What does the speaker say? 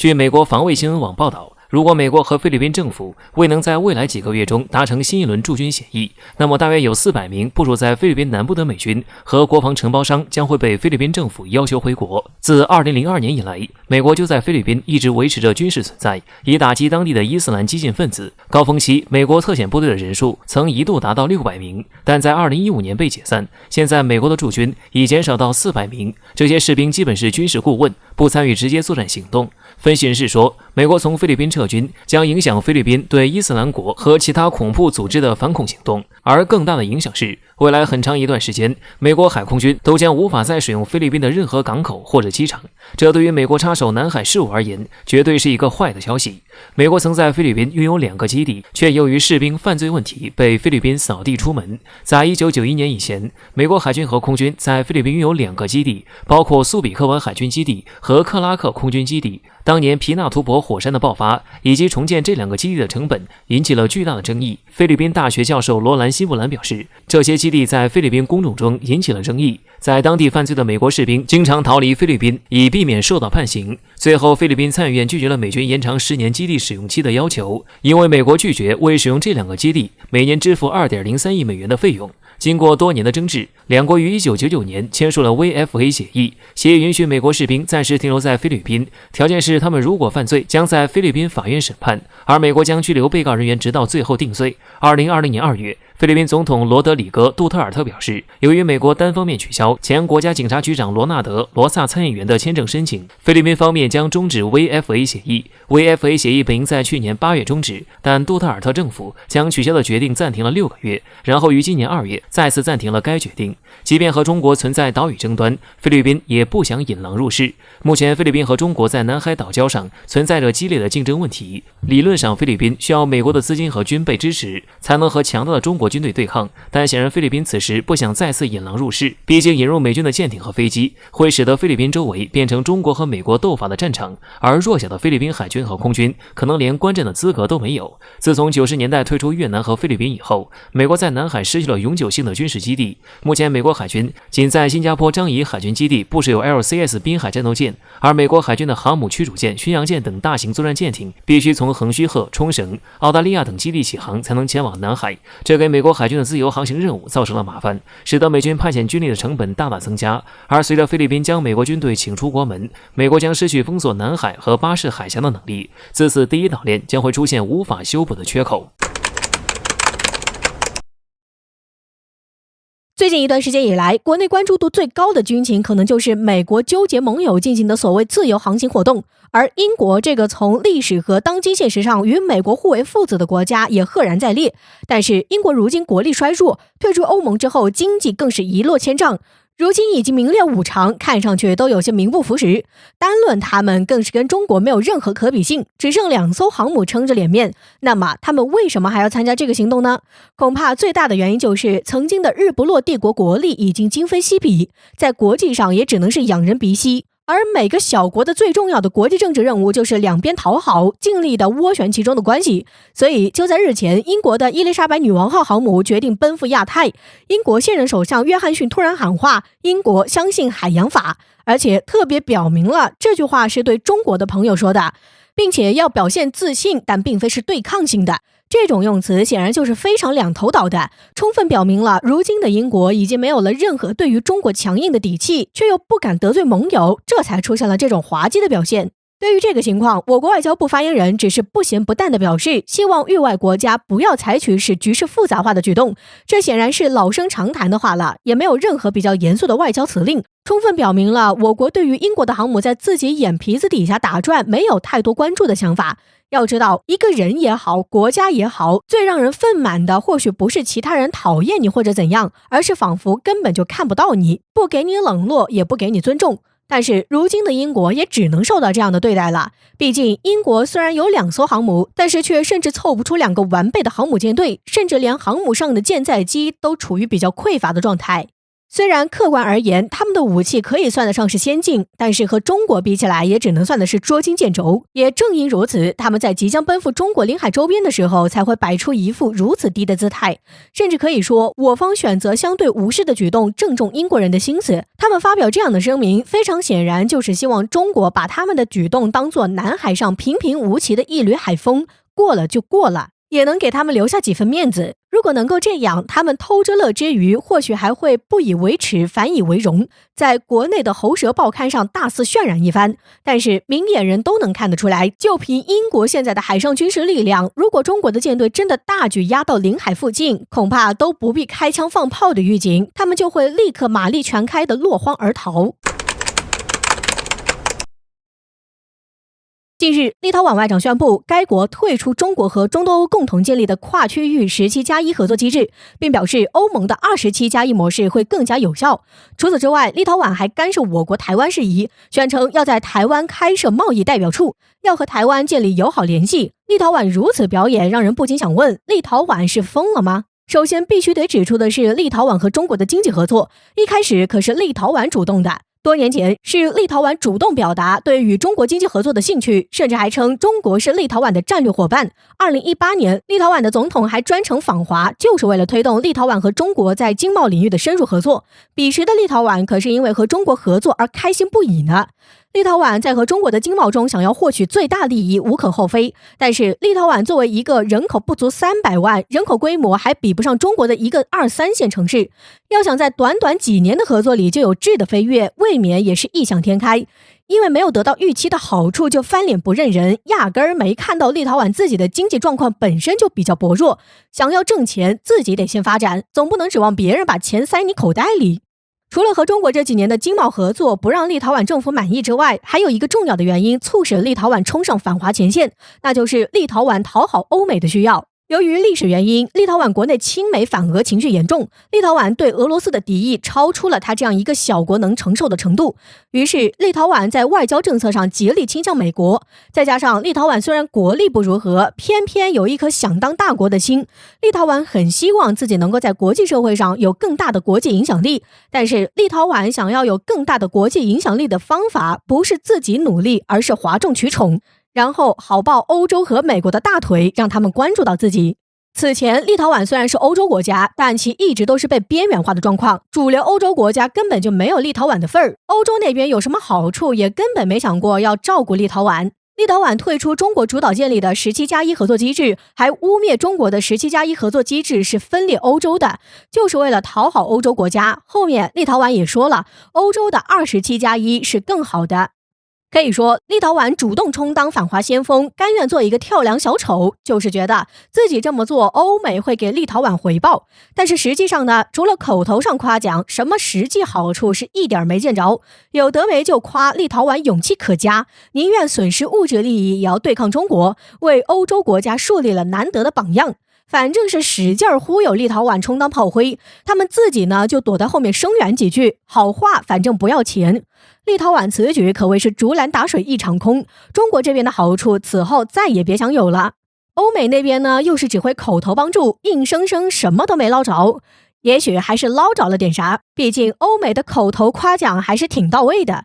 据美国防卫新闻网报道，如果美国和菲律宾政府未能在未来几个月中达成新一轮驻军协议，那么大约有400名部署在菲律宾南部的美军和国防承包商将会被菲律宾政府要求回国。自2002年以来，美国就在菲律宾一直维持着军事存在，以打击当地的伊斯兰激进分子。高峰期，美国特遣部队的人数曾一度达到600名，但在2015年被解散。现在美国的驻军已减少到400名，这些士兵基本是军事顾问，不参与直接作战行动。分析人士说，美国从菲律宾撤军将影响菲律宾对伊斯兰国和其他恐怖组织的反恐行动，而更大的影响是，未来很长一段时间，美国海空军都将无法再使用菲律宾的任何港口或者机场。这对于美国插手南海事务而言，绝对是一个坏的消息。美国曾在菲律宾拥有2个基地，却由于士兵犯罪问题被菲律宾扫地出门。在1991年以前，美国海军和空军在菲律宾拥有2个基地，包括苏比克湾海军基地和克拉克空军基地。当年皮纳图博火山的爆发以及重建这2个基地的成本引起了巨大的争议。菲律宾大学教授罗兰·希布兰表示，这些基地在菲律宾公众中引起了争议，在当地犯罪的美国士兵经常逃离菲律宾，以避免受到判刑。最后，菲律宾参议院拒绝了美军延长10年基地使用期的要求，因为美国拒绝为使用这2个基地每年支付2.03亿美元的费用。经过多年的争执，两国于1999年签署了 VFA 协议，协议允许美国士兵暂时停留在菲律宾，条件是他们如果犯罪将在菲律宾法院审判，而美国将拘留被告人员直到最后定罪。2020年2月，菲律宾总统罗德里戈·杜特尔特表示，由于美国单方面取消前国家警察局长罗纳德·罗萨参议员的签证申请，菲律宾方面将终止 VFA 协议。VFA 协议本应在去年8月终止，但杜特尔特政府将取消的决定暂停了6个月，然后于今年2月再次暂停了该决定。即便和中国存在岛屿争端，菲律宾也不想引狼入室。目前，菲律宾和中国在南海岛礁上存在着激烈的竞争问题。理论上，菲律宾需要美国的资金和军备支持，才能和强大的中国军队对抗。但显然，菲律宾此时不想再次引狼入室，毕竟引入美军的舰艇和飞机，会使得菲律宾周围变成中国和美国斗法的战场，而弱小的菲律宾海军和空军可能连观战的资格都没有。自从90年代退出越南和菲律宾以后，美国在南海失去了永久性的军事基地。目前，美国海军仅在新加坡樟宜海军基地部署有 LCS 滨海战斗舰，而美国海军的航母驱逐舰、巡洋舰等大型作战舰艇必须从横须贺、冲绳、澳大利亚等基地起航才能前往南海，这给美国海军的自由航行任务造成了麻烦，使得美军派遣军力的成本大大增加。而随着菲律宾将美国军队请出国门，美国将失去封锁南海和巴士海峡的能力，自此第一岛链将会出现无法修补的缺口。最近一段时间以来，国内关注度最高的军情可能就是美国纠结盟友进行的所谓自由航行活动，而英国这个从历史和当今现实上与美国互为父子的国家也赫然在列。但是英国如今国力衰弱，退出欧盟之后经济更是一落千丈，如今已经名列5常，看上去都有些名不符实。单论他们更是跟中国没有任何可比性，只剩2艘航母撑着脸面。那么他们为什么还要参加这个行动呢？恐怕最大的原因就是曾经的日不落帝国国力已经今非昔比，在国际上也只能是仰人鼻息。而每个小国的最重要的国际政治任务就是两边讨好，尽力的涡旋其中的关系。所以就在日前，英国的伊丽莎白女王号航母决定奔赴亚太，英国现任首相约翰逊突然喊话，英国相信海洋法，而且特别表明了这句话是对中国的朋友说的，并且要表现自信，但并非是对抗性的。这种用词显然就是非常两头倒的，充分表明了如今的英国已经没有了任何对于中国强硬的底气，却又不敢得罪盟友，这才出现了这种滑稽的表现。对于这个情况，我国外交部发言人只是不咸不淡地表示，希望域外国家不要采取使局势复杂化的举动，这显然是老生常谈的话了，也没有任何比较严肃的外交辞令，充分表明了我国对于英国的航母在自己眼皮子底下打转没有太多关注的想法。要知道，一个人也好，国家也好，最让人愤满的或许不是其他人讨厌你或者怎样，而是仿佛根本就看不到你，不给你冷落，也不给你尊重。但是如今的英国也只能受到这样的对待了，毕竟英国虽然有2艘航母，但是却甚至凑不出2个完备的航母舰队，甚至连航母上的舰载机都处于比较匮乏的状态。虽然客观而言，他们的武器可以算得上是先进，但是和中国比起来，也只能算的是捉襟见肘。也正因如此，他们在即将奔赴中国领海周边的时候，才会摆出一副如此低的姿态。甚至可以说，我方选择相对无视的举动，正中英国人的心思。他们发表这样的声明，非常显然就是希望中国把他们的举动当作南海上平平无奇的一缕海风，过了就过了，也能给他们留下几分面子。如果能够这样，他们偷着乐之余，或许还会不以为耻，反以为荣，在国内的喉舌报刊上大肆渲染一番。但是明眼人都能看得出来，就凭英国现在的海上军事力量，如果中国的舰队真的大举压到领海附近，恐怕都不必开枪放炮的预警，他们就会立刻马力全开的落荒而逃。近日，立陶宛外长宣布，该国退出中国和中东欧共同建立的跨区域17+1合作机制，并表示欧盟的27+1模式会更加有效。除此之外，立陶宛还干涉我国台湾事宜，宣称要在台湾开设贸易代表处，要和台湾建立友好联系。立陶宛如此表演，让人不禁想问，立陶宛是疯了吗？首先必须得指出的是，立陶宛和中国的经济合作，一开始可是立陶宛主动的。多年前，是立陶宛主动表达对与中国经济合作的兴趣，甚至还称中国是立陶宛的战略伙伴。2018年，立陶宛的总统还专程访华，就是为了推动立陶宛和中国在经贸领域的深入合作。彼时的立陶宛可是因为和中国合作而开心不已呢。立陶宛在和中国的经贸中想要获取最大利益无可厚非，但是立陶宛作为一个人口不足300万，人口规模还比不上中国的一个2、3线城市，要想在短短几年的合作里就有质的飞跃，未免也是异想天开。因为没有得到预期的好处就翻脸不认人，压根儿没看到立陶宛自己的经济状况本身就比较薄弱，想要挣钱自己得先发展，总不能指望别人把钱塞你口袋里。除了和中国这几年的经贸合作不让立陶宛政府满意之外，还有一个重要的原因促使立陶宛冲上反华前线，那就是立陶宛讨好欧美的需要。由于历史原因，立陶宛国内亲美反俄情绪严重，立陶宛对俄罗斯的敌意超出了他这样一个小国能承受的程度。于是立陶宛在外交政策上极力倾向美国，再加上立陶宛虽然国力不如何，偏偏有一颗想当大国的心，立陶宛很希望自己能够在国际社会上有更大的国际影响力。但是立陶宛想要有更大的国际影响力的方法，不是自己努力，而是哗众取宠，然后好抱欧洲和美国的大腿，让他们关注到自己。此前，立陶宛虽然是欧洲国家，但其一直都是被边缘化的状况，主流欧洲国家根本就没有立陶宛的份儿，欧洲那边有什么好处，也根本没想过要照顾立陶宛。立陶宛退出中国主导建立的17+1合作机制，还污蔑中国的17+1合作机制是分裂欧洲的，就是为了讨好欧洲国家。后面立陶宛也说了，欧洲的27+1是更好的。可以说，立陶宛主动充当反华先锋，甘愿做一个跳梁小丑，就是觉得自己这么做，欧美会给立陶宛回报。但是实际上呢，除了口头上夸奖，什么实际好处是一点没见着。有德维就夸立陶宛勇气可嘉，宁愿损失物质利益也要对抗中国，为欧洲国家树立了难得的榜样。反正是使劲忽悠立陶宛充当炮灰，他们自己呢就躲在后面声援几句，好话反正不要钱。立陶宛此举可谓是竹篮打水一场空，中国这边的好处此后再也别想有了。欧美那边呢又是只会口头帮助，硬生生什么都没捞着，也许还是捞着了点啥，毕竟欧美的口头夸奖还是挺到位的。